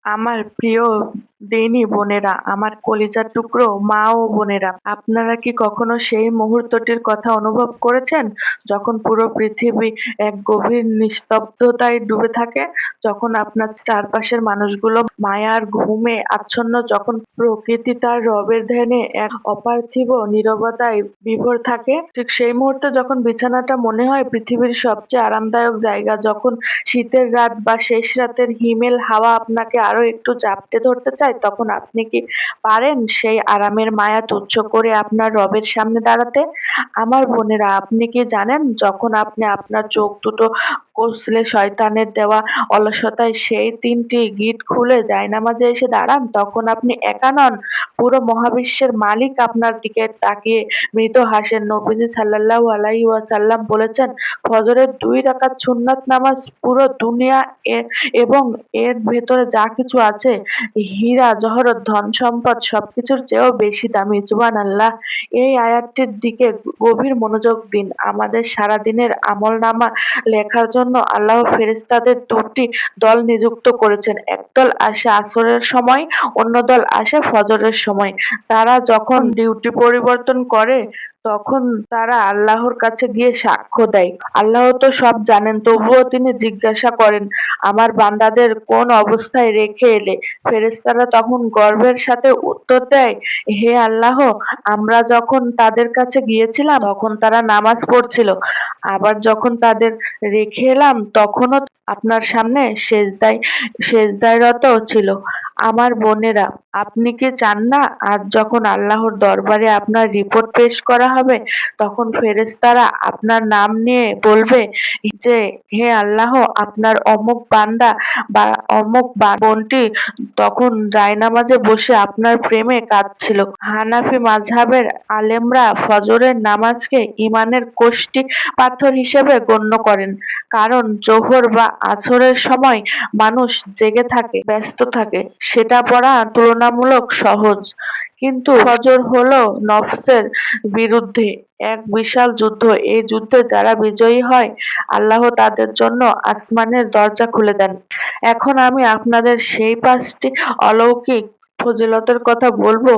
আমার প্রিয় দিনী বোনেরা, আমার কলিজার টুকরো মা ও বোনেরা, আপনারা কি কখনো সেই মুহূর্তটির কথা অনুভব করেছেন যখন পুরো পৃথিবী এক গভীর নিস্তব্ধতায় ডুবে থাকে, যখন আপনার চারপাশের মানুষগুলো মায়ার ঘুমে আচ্ছন্ন, যখন প্রকৃতি তার রবের ধ্যানে এক অপার্থিব নীরবতায় বিভোর থাকে? ঠিক সেই মুহূর্তে যখন বিছানাটা মনে হয় পৃথিবীর সবচেয়ে আরামদায়ক জায়গা, যখন শীতের রাত বা শেষ রাতের হিমেল হাওয়া আপনাকে আরো একটু জাপটে ধরতে চায়, তখন আপনি কি পারেন সেই আরামের মায়া তুচ্ছ করে আপনার রবের সামনে দাঁড়াতে? আমার বোনেরা, আপনি কি জানেন যখন আপনি আপনার চোখ দুটো কষলে শয়তানের দেওয়া অলসতায় সেই ৩টি গিঁট খুলে জায়নামাজে এসে দাঁড়ান, তখন আপনি একা নন। পুরো মহাবিশ্বের মালিক আপনার দিকে তাকিয়ে মৃদু হাসেন। নবীজি সাল্লাল্লাহু আলাইহি ওয়াসাল্লাম বলেছেন, ফজরের ২ রাকাত সুন্নাত নামাজ পুরো দুনিয়া এবং এর ভেতরে যা কিছু আছে, হীরা জহরত ধন সম্পদ সবকিছুর চেয়েও বেশি দামি। সুবহানাল্লাহ। এই আয়াতটির দিকে গভীর মনোযোগ দিন। আমাদের সারাদিনের আমলনামা লেখার জন্য আল্লাহ ফেরেশতাদের দুটি দল নিযুক্ত করেছেন। একদল আসে আসরের সময়, অন্য দল আসে ফজরের সময়। তারা যখন ডিউটি পরিবর্তন করে তখন তারা আল্লাহর কাছে গিয়ে সাক্ষ্য দেয়। আল্লাহ তো সব জানেন, তবুও তিনি জিজ্ঞাসা করেন, আমার বান্দাদের কোন অবস্থায় রেখে এলে? ফেরেশতারা তখন গর্বের সাথে উত্তর দেয়, হে আল্লাহ, আমরা যখন তাদের কাছে গিয়েছিলাম তখন তারা নামাজ পড়ছিল, আবার যখন তাদের রেখে এলাম তখনও আপনার সামনে সেজদায়রত ছিল। আমার বোনেরা, আপনি কি চান না আজ যখন আল্লাহর দরবারে আপনার রিপোর্ট পেশ করা হবে, তখন ফেরেশতারা আপনার নাম নিয়ে বলবে যে, হে আল্লাহ, আপনার অমুক বান্দা বা অমুক বোনটি তখন জায়নামাজে বসে আপনার প্রেমে কাঁদছিল। হানাফি মাযহাবের আলেমরা ফজরের নামাজকে ঈমানের কোষ্ঠী পাথর হিসেবে গণ্য করেন, কারণ জোহর বা আসরের সময় মানুষ জেগে থাকে, ব্যস্ত থাকে, সেটা পড়া তুলনামূলক সহজ। কিন্তু ফজর হলো নফসের বিরুদ্ধে এক বিশাল যুদ্ধ। এই যুদ্ধে যারা বিজয়ী হয়, আল্লাহ তাদের জন্য আসমানের দরজা খুলে দেন। এখন আমি আপনাদের সেই ৫টি অলৌকিক ফজিলতের কথা বলবো,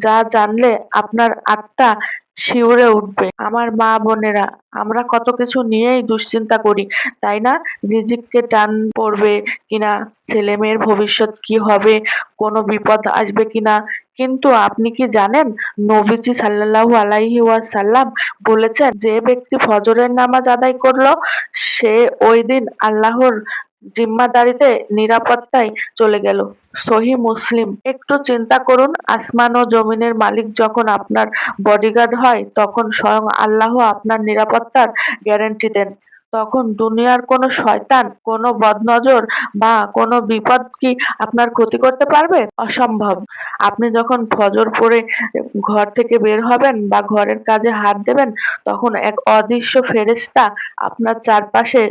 যা জানলে আপনার আত্মা শিউরে উঠবে। আমার মা বোনেরা, আমরা কত কিছু নিয়েই দুশ্চিন্তা করি, তাই না? রিজিককে টান পড়বে কিনা, ছেলে মেয়ের ভবিষ্যৎ কি হবে, কোনো বিপদ আসবে কিনা। কিন্তু আপনি কি জানেন, নবীজি সাল্লাল্লাহু আলাইহি ওয়াসাল্লাম বলেছেন, যে ব্যক্তি ফজরের নামাজ আদায় করলো সে ওই দিন আল্লাহর জিম্মাদারিতে নিরাপত্তায় চলে গেল। সহিহ মুসলিম। একটু চিন্তা করুন, আসমান ও জমিনের মালিক যখন আপনার বডিগার্ড হয়, তখন স্বয়ং আল্লাহ আপনার নিরাপত্তার গ্যারান্টি দেন। তখন দুনিয়ার কোনো শয়তান, কোনো বদনজর বা কোনো বিপদ কি আপনার ক্ষতি করতে পারবে? অসম্ভব। আপনি যখন ফজর পড়ে ঘর থেকে বের হবেন বা ঘরের কাজে হাত দেবেন, তখন এক অদৃশ্য ফেরেশতা আপনার চারপাশে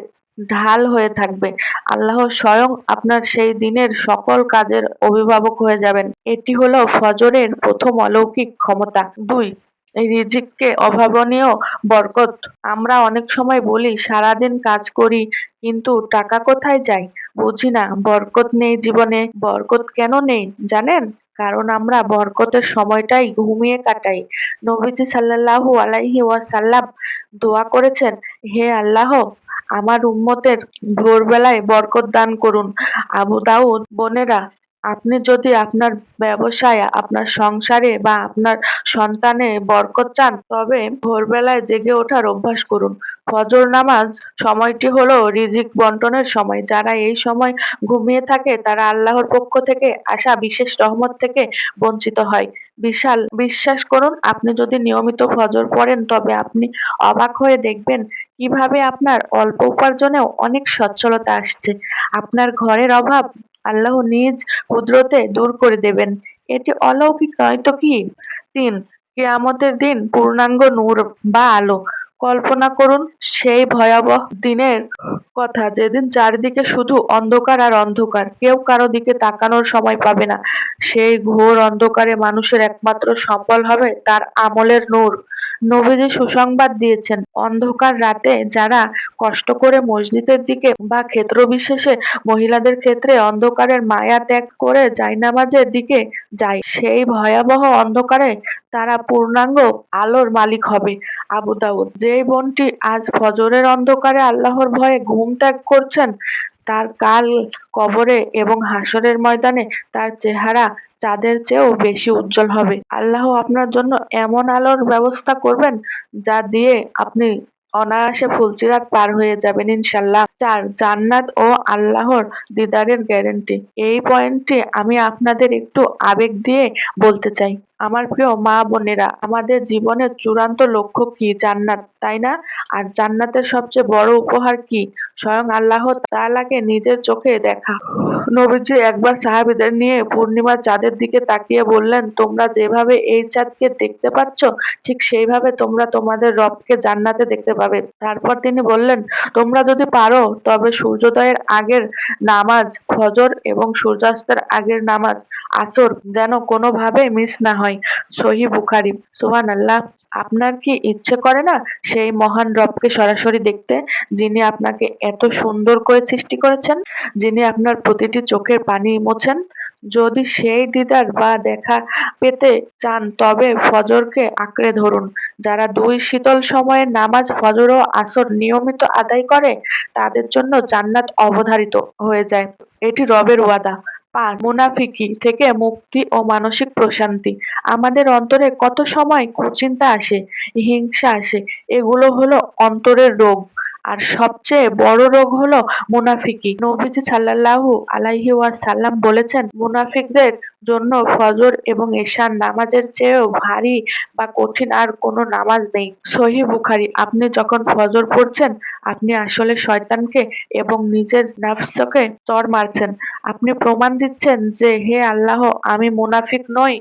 ঢাল হয়ে থাকবে। আল্লাহ স্বয়ং আপনার সেই দিনের সকল কাজের অভিভাবক হয়ে যাবেন। এটি হলো ফজরের প্রথম অলৌকিক ক্ষমতা। ২. রিজিককে অভাবনীয় বরকত। আমরা অনেক সময় বলি, সারাদিন কাজ করি কিন্তু টাকা কোথায় যায়? বুঝি না, বরকত নেই জীবনে। বরকত কেন নেই জানেন? কারণ আমরা বরকতের সময়টাই ঘুমিয়ে কাটাই। নবীজি সাল্লাল্লাহু আলাইহি ওয়াসাল্লাম দোয়া করেছেন, হে আল্লাহ, আমার উম্মতের ভোরবেলায় বরকত দান করুন। আবু দাউদ। বোনেরা, আপনি যদি আপনার ব্যবসায়, আপনার সংসারে বা আপনার সন্তানে বরকত চান, তবে ভোরবেলায় জেগে ওঠার অভ্যাস করুন। ফজর নামাজ সময়টি হলো রিজিক বন্টনের সময়। যারা এই সময় ঘুমিয়ে থাকে তারা আল্লাহর পক্ষ থেকে আসা বিশেষ রহমত থেকে বঞ্চিত হয়। বিশ্বাস করুন, আপনি যদি নিয়মিত ফজর পড়েন তবে আপনি অবাক হয়ে দেখবেন কিভাবে আপনার অল্প উপার্জনেও অনেক সচ্ছলতা আসছে। আপনার ঘরের অভাব আল্লাহ নিজ কুদরতে দূর করে দেবেন। এটি অলৌকিক নয় তো কি? ৩. কিয়ামতের দিন পূর্ণাঙ্গ নূর বা আলো। কল্পনা করুন সেই ভয়াবহ দিনের কথা, যেদিন চারিদিকে শুধু অন্ধকার আর অন্ধকার, কেউ কারো দিকে তাকানোর সময় পাবে না। সেই ঘোর অন্ধকারে মানুষের একমাত্র সম্বল হবে তার আমলের নূর। নবীজি সুসংবাদ দিয়েছেন, অন্ধকার রাতে যারা কষ্ট করে মসজিদের দিকে বা ক্ষেত্রবিশেষে মহিলাদের ক্ষেত্রে অন্ধকারের মায়া ত্যাগ করে জায়নামাজের দিকে যায়, সেই ভয়াবহ অন্ধকারে তারা পূর্ণাঙ্গ আলোর মালিক হবে। আবু দাউদ। যেই বোনটি আজ ফজরের অন্ধকারে আল্লাহর ভয়ে ঘুম ত্যাগ করছেন, তার কাল কবরে এবং হাসরের ময়দানে তার চেহারা চাঁদের চেয়েও বেশি উজ্জ্বল হবে। আল্লাহ আপনার জন্য এমন আলোর ব্যবস্থা করবেন যা দিয়ে আপনি অনায়াসে ফুলসিরাত পার হয়ে যাবেন ইনশাল্লাহ। ৪. জান্নাত ও আল্লাহর দিদারের গ্যারান্টি। এই পয়েন্টটি আমি আপনাদের একটু আবেগ দিয়ে বলতে চাই। আমার প্রিয় মা বোনেরা, আমাদের জীবনের চূড়ান্ত লক্ষ্য কি? জান্নাত, তাই না? আর জান্নাতের সবচেয়ে বড় উপহার কি? স্বয়ং আল্লাহ তাআলাকে নিজের চোখে দেখা। নবীজি একবার সাহাবীদের নিয়ে পূর্ণিমার চাঁদের দিকে তাকিয়ে বললেন, তোমরা যেভাবে এই চাঁদকে দেখতে পাচ্ছ, ঠিক সেইভাবে তোমরা তোমাদের রবকে জান্নাতে দেখতে পাবে। তারপর তিনি বললেন, তোমরা যদি পারো তবে সূর্যোদয়ের আগের নামাজ ফজর এবং সূর্যাস্তের আগের নামাজ আসর যেন কোনোভাবে মিস না হয়। সহিহ বুখারী। সুবহানাল্লাহ। আপনার কি ইচ্ছে করে না সেই মহান রবকে সরাসরি দেখতে, যিনি আপনাকে এত সুন্দর করে সৃষ্টি করেছেন, যিনি আপনার প্রতিটি চোখের পানি মোছেন? যদি সেই দিদার বা দেখা পেতে চান তবে ফজরকে আঁকড়ে ধরুন। যারা ২ শীতল সময়ের নামাজ ফজর ও আসর নিয়মিত আদায় করে, তাদের জন্য জান্নাত অবধারিত হয়ে যায়। এটি রবের ওয়াদা। ৫. মুনাফিকি থেকে মুক্তি ও মানসিক প্রশান্তি। আমাদের অন্তরে কত সময় কুচিন্তা আসে, হিংসা আসে। এগুলো হলো অন্তরের রোগ। আর সবচেয়ে বড় রোগ হলো মুনাফিকি। নবীজি সাল্লাল্লাহু আলাইহি ওয়াসাল্লাম বলেছেন, মুনাফিকদের জন্য ফজর এবং এশার নামাজের চেয়েও ভারী বা কঠিন আর কোনো নামাজ নেই। সহিহ বুখারী। আপনি যখন ফজর পড়ছেন, আপনি আসলে শয়তানকে এবং নিজের নফসকে চড় মারছেন। আপনি প্রমাণ দিচ্ছেন যে, হে আল্লাহ, আমি মুনাফিক নই,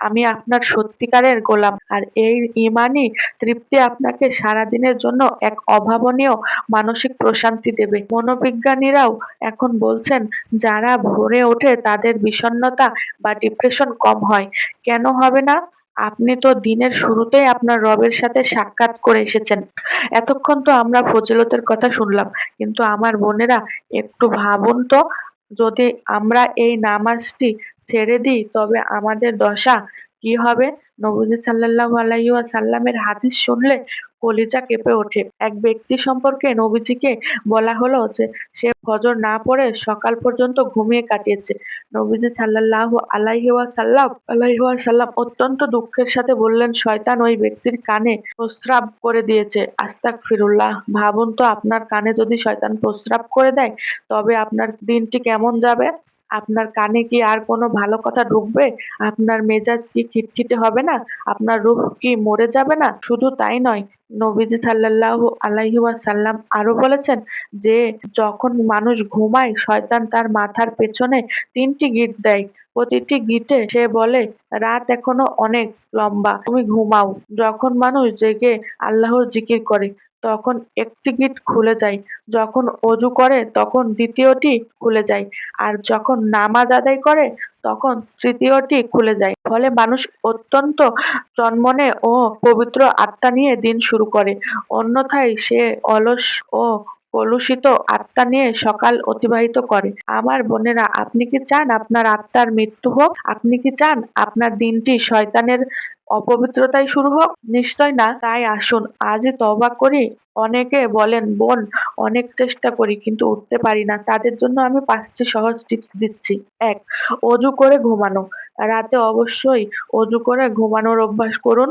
আমি আপনার সত্যিকারের গোলাম। আর এই ঈমানী তৃপ্তি আপনাকে সারাদিনের জন্য এক অভাবনীয় মানসিক প্রশান্তি দেবে। মনোবিজ্ঞানীরাও এখন বলছেন, যারা ভোরে ওঠে তাদের বিষণ্ণতা বা ডিপ্রেশন কম হয়। কেন হবে না? আপনি তো দিনের শুরুতেই আপনার রবের সাথে সাক্ষাৎ করে এসেছেন। এতক্ষণ তো আমরা ফজিলতের কথা শুনলাম, কিন্তু আমার বোনেরা, একটু ভাবুন তো, যদি আমরা এই নামাজটি ছেড়ে দিই তবে আমাদের দশা কি হবে? নবীজি সাল্লাল্লাহু আলাইহি ওয়াসাল্লামের হাদিস শুনলে কলিজা কেঁপে ওঠে। এক ব্যক্তি সম্পর্কে নবীজিকে বলা হলো যে, সে ফজর না পড়ে সকাল পর্যন্ত ঘুমিয়ে কাটিয়েছে। নবীজি সাল্লাল্লাহু আলাইহি ওয়াসাল্লাম অত্যন্ত দুঃখের সাথে বললেন, শয়তান ওই ব্যক্তির কানে প্রস্রাব করে দিয়েছে। আস্তাগফিরুল্লাহ। ভাবুন তো, আপনার কানে যদি শয়তান প্রস্রাব করে দেয় তবে আপনার দিনটি কেমন যাবে? আপনার কানে কি আর কোনো ভালো কথা ঢুকবে? আপনার মেজাজ কি খিটখিটে হবে না? আপনার রূহ কি মরে যাবে না? শুধু তাই নয়, নবীজি সাল্লাল্লাহু আলাইহি ওয়াসাল্লাম আরো বলেছেন যে, যখন মানুষ ঘুমায় শয়তান তার মাথার পেছনে ৩টি গিঁট দেয়। প্রতিটি গিঁটে সে বলে, রাত এখনো অনেক লম্বা, তুমি ঘুমাও। যখন মানুষ জেগে আল্লাহর জিকির করে তখন একটি গিঁট খুলে যায়, যখন অজু করে তখন দ্বিতীয়টি খুলে যায়, আর যখন নামাজ আদায় করে তখন তৃতীয়টি খুলে যায়। ফলে মানুষ অত্যন্ত চনমনে ও পবিত্র আত্মা নিয়ে দিন শুরু করে। অন্যথায় সে অলস ও কলুষিত আত্মা নিয়ে সকাল অতিবাহিত করে। আমার বোনেরা, আপনি কি চান আপনার আত্মার মৃত্যু হোক? আপনি কি চান আপনার দিনটি শয়তানের অপবিত্রতায় শুরু হোক? নিশ্চয় না। তাই আসুন আজই তওবা করি। অনেকে বলেন, বোন, অনেক চেষ্টা করি কিন্তু উঠতে পারি না। তাদের জন্য আমি ৫টি সহজ টিপস দিচ্ছি। ১. অজু করে ঘুমানো। রাতে অবশ্যই অজু করে ঘুমানোর অভ্যাস করুন।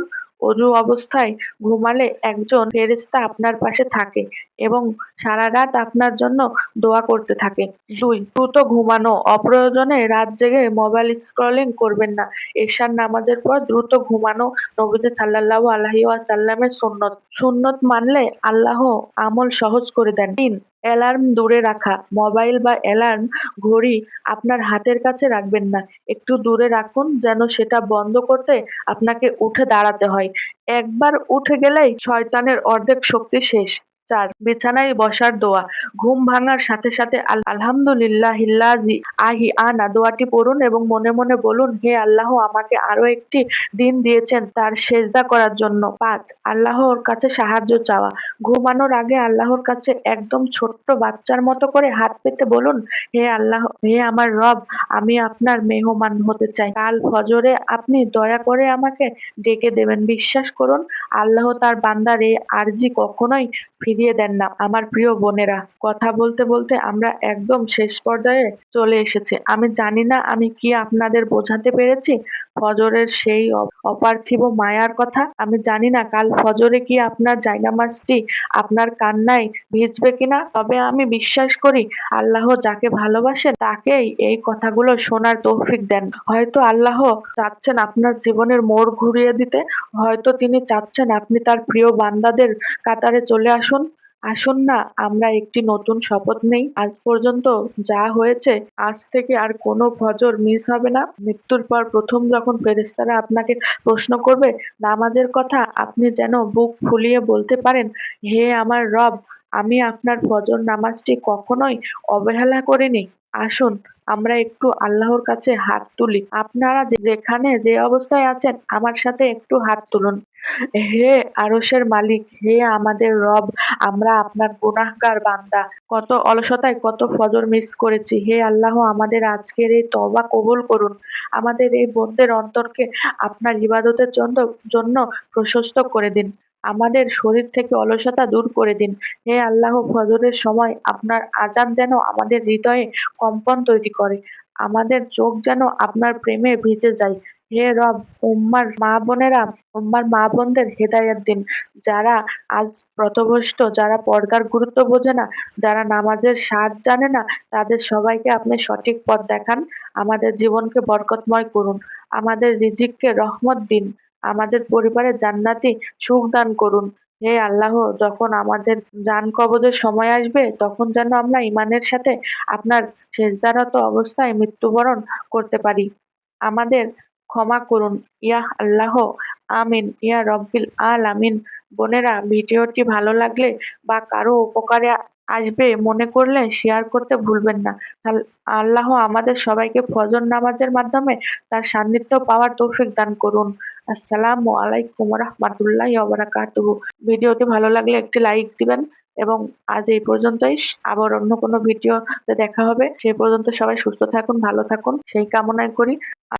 অজু অবস্থায় ঘুমালে একজন ফেরেশতা আপনার পাশে থাকে এবং সারা রাত আপনার জন্য দোয়া করতে থাকে। ২. দ্রুত ঘুমানো। অপ্রয়োজনে রাত জেগে মোবাইল স্ক্রলিং করবেন না। এশার নামাজের পর দ্রুত ঘুমানো নবীজি সাল্লাল্লাহু আলাইহি ওয়াসাল্লামের সুন্নত। সুন্নত মানলে আল্লাহ আমল সহজ করে দেন। ৩. অ্যালার্ম দূরে রাখা, মোবাইল বা অ্যালার্ম ঘড়ি আপনার হাতের কাছে রাখবেন না। একটু দূরে রাখুন যেন সেটা বন্ধ করতে আপনাকে উঠে দাঁড়াতে হয়। একবার উঠে গেলেই শয়তানের অর্ধেক শক্তি শেষ। ৪. বিছানায় বসার দোয়া। ঘুম ভাঙার সাথে সাথে আলহামদুলিল্লাহিল্লাযী আনা দোয়াটি পড়ুন এবং মনে মনে বলুন, হে আল্লাহ, আমাকে আরো একটি দিন দিয়েছেন তার সেজদা করার জন্য। ৫. আল্লাহর কাছে সাহায্য চাওয়া। ঘুমানোর আগে আল্লাহর কাছে একদম ছোট্ট বাচ্চার মতো করে হাত পেতে বলুন, হে আল্লাহ, হে আমার রব, আমি আপনার মেহমান হতে চাই। কাল ফজরে আপনি দয়া করে আমাকে ডেকে দেবেন। বিশ্বাস করুন, আল্লাহ তার বান্দার এই আরজি কখনোই ফিরিয়ে দেন না। আমার প্রিয় বোনেরা, কথা বলতে বলতে আমরা একদম শেষ পর্যায়ে চলে এসেছি। আমি জানি না আমি কি আপনাদের বোঝাতে পেরেছি ফজরের সেই অপার্থিব মায়ার কথা। আমি জানি না কাল ফজরে কি আপনার জায়নামাজটি আপনার কান্নায় ভিজবে কিনা, তবে আমি বিশ্বাস করি আল্লাহ যাকে ভালোবাসেন তাকেই এই কথাগুলো শোনার তৌফিক দেন। হয়তো আল্লাহ চাচ্ছেন আপনার জীবনের মোড় ঘুরিয়ে দিতে, হয়তো তিনি চাচ্ছেন আপনি তার প্রিয় বান্দাদের কাতারে চলে আসুন। আসুন না আমরা একটি নতুন শপথ নেই। আজ পর্যন্ত যা হয়েছে, আজ থেকে আর কোনো ফজর মিস হবে না। মৃত্যুর পর প্রথম যখন ফেরেশতারা আপনাকে প্রশ্ন করবে নামাজের কথা, আপনি যেন বুক ফুলিয়ে বলতে পারেন, হে আমার রব, আমি আপনার ফজর নামাজটি কখনোই অবহেলা করিনি। আসুন আমরা একটু আল্লাহর কাছে হাত তুলি। আপনারা যেখানে যে অবস্থায় আছেন আমার সাথে একটু হাত তুলুন। হে আরশের মালিক, হে আমাদের রব, আমরা আপনার গুনাহগার বান্দা। কত অলসতায় কত ফজর মিস করেছি। হে আল্লাহ, আমাদের আজকের এই তওবা কবুল করুন। আমাদের এই বোনদের অন্তরকে আপনার ইবাদতের জন্য প্রশস্ত করে দিন। আমাদের শরীর থেকে অলসতা দূর করে দিন। হে আল্লাহ, ফজরের সময় আপনার আযান যেন আমাদের হৃদয়ে কম্পন তৈরি করে। আমাদের চোখ যেন আপনার প্রেমে ভিজে যায়। হে রব, উম্মার মা বোনদের হেদায়েত দিন। যারা আজ পথভ্রষ্ট, যারা পর্দার গুরুত্ব বোঝে না, যারা নামাজের স্বাদ জানে না, তাদের সবাইকে আপনি সঠিক পথ দেখান। আমাদের জীবনকে বরকতময় করুন। আমাদের রিজিককে রহমত দিন। আমাদের পরিবারে জান্নাতি সুখ দান করুন। হে আল্লাহ, যখন আমাদের জান কবজের সময় আসবে তখন যেন আমরা ঈমানের সাথে আপনার সেজদারত অবস্থায় মৃত্যুবরণ করতে পারি। আমাদের ক্ষমা করুন ইয়া আল্লাহ। আমিন ইয়া রব্বিল আলামিন। বোনেরা, ভিডিওটি ভালো লাগলে বা কারো উপকারে আসবে মনে করলে শেয়ার করতে ভুলবেন না। আল্লাহ আমাদের সবাইকে ফজর নামাজের মাধ্যমে তার সান্নিধ্য পাওয়ার তৌফিক দান করুন। আসসালামু আলাইকুম ওয়া রাহমাতুল্লাহি ওয়া বারাকাতুহু। ভিডিওটি ভালো লাগলে একটি লাইক দিবেন এবং আজ এই পর্যন্তই। আবার অন্য কোনো ভিডিওতে দেখা হবে। সেই পর্যন্ত সবাই সুস্থ থাকুন, ভালো থাকুন সেই কামনাই করি।